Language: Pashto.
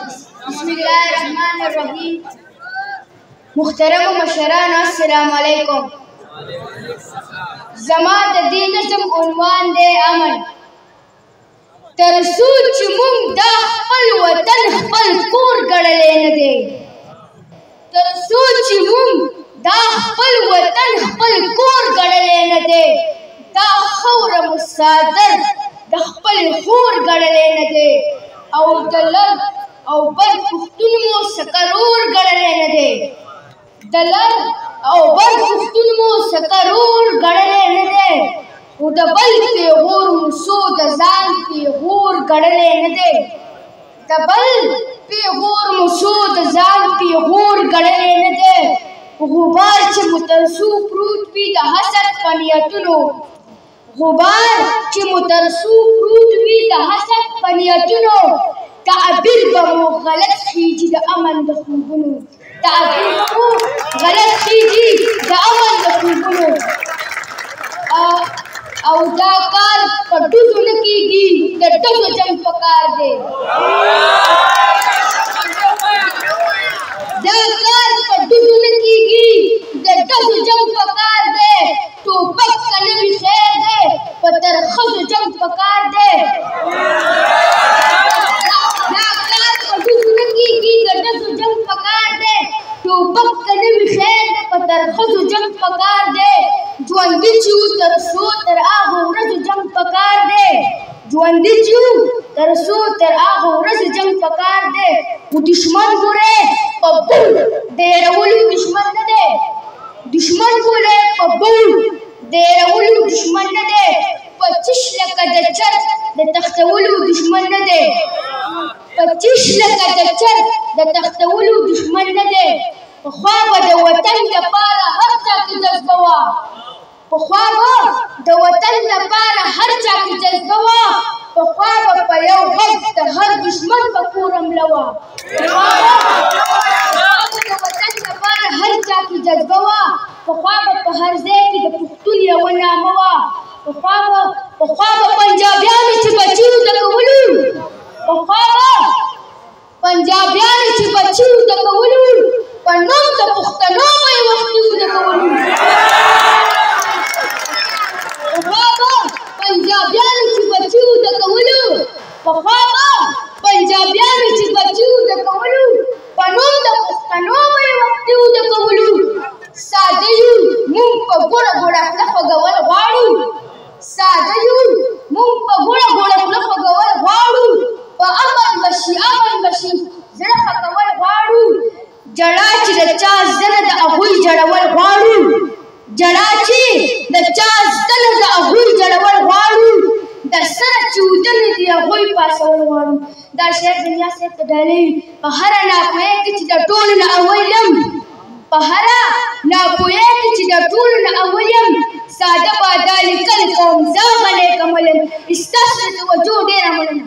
बिस्मिल्लाहिर्रहमानिर्रहीम। मुहतरम मशरान अस्सलाम अलैकुम। ज़मा द दीन नज़म उन्वान दे अमन। तरसू ची मुंग दा खपल वतन खपल कूर गड़ले न दे। तरसू ची मुंग दा खपल वतन खपल कूर गड़ले न दे। दा खौर मुसादर दा खपल खूर गड़ले न दे। او دلر او بر پختون مو سکرور گڑلے نہ دے۔ دلر او بر پختون مو سکرور گڑلے نہ دے۔ او دبل پی غور مسو دزان پی غور گڑلے نہ دے۔ دبل پی غور مسو دزان پی غور گڑلے نہ دے۔ غبار چی مترسو پروت پی دا حسد پنیتنو۔ غبار چی مترسو پروت پی دا حسد پنیتنو۔ تعبیر بمو غلط خیجی دا امن دا خوبونو۔ تعبیر بمو غلط خیجی دا امن دا خوبونو۔ او دا کار پر ڈوزو نکیگی دا ڈوزو جنگ پکار دے۔ دا کار پر ڈوزو نکیگی دا ڈوزو جنگ پکار دے۔ تو پک کنوی خیر دے پتر خزو جنگ پکار دے۔ خزو جنگ پکار دے۔ جواندی چیو ترسو تر آغو رزو جنگ پکار دے۔ جواندی چیو ترسو تر آغو رزو جنگ پکار دے۔ وہ دشمن گورے پبول دیرولی دشمن ندے۔ دشمن گورے پبول دیرولی دشمن ندے۔ پچیش لکا دچر دا تختولو دشمن ندے۔ پچیش لکا دچر دا تختولو دشمن ندے۔ پخوابا دا وطن دا پارا ہر چاکی جذبوا۔ پخوابا دا وطن دا پارا ہر چاکی جذبوا۔ پخوابا پا یو غد دا ہر دشمن پا پورم لوا۔ پخوابا دا وطن دا پارا ہر چاکی جذبوا۔ پخوابا پا ہر زیکی دا پختون یو ناموا۔ پخوابا پنجابیانی چی بچیو دا کولو۔ پخوابا پنجابیانی چی بچیو دا کولو۔ پنوم دا پختنو بای وقتیو دا کولو۔ پخوابا پنجابیانی چی بچیو دا کولو۔ پخوابا پنجابیانی چی بچیو دا کولو۔ پنوم دا پختنو بای وقتیو دا کولو۔ سادیو مون پا گوڑا گوڑا کلفا گول غاڑو۔ سادیو مون پا گوڑا گوڑا کلفا گول غاڑو۔ پا امن بشی زرخا کول غاڑو۔ جڑا چی دا چاز دن دا اغوی جڑول غاڑو۔ جڑا چی دا چاز دن دا اغوی جڑول غاڑو۔ دا سر چودن دی اغوی پاسول غاڑو۔ دا شیر دنیا سے تدالی پہرا ناپوئے کچی دا ٹول نا اولیم۔ پہرا ناپوئے کچی دا ٹول نا اولیم۔ سادہ بادالی کل قوم زاغلے کملن۔ استاس تو وجو دیر املن۔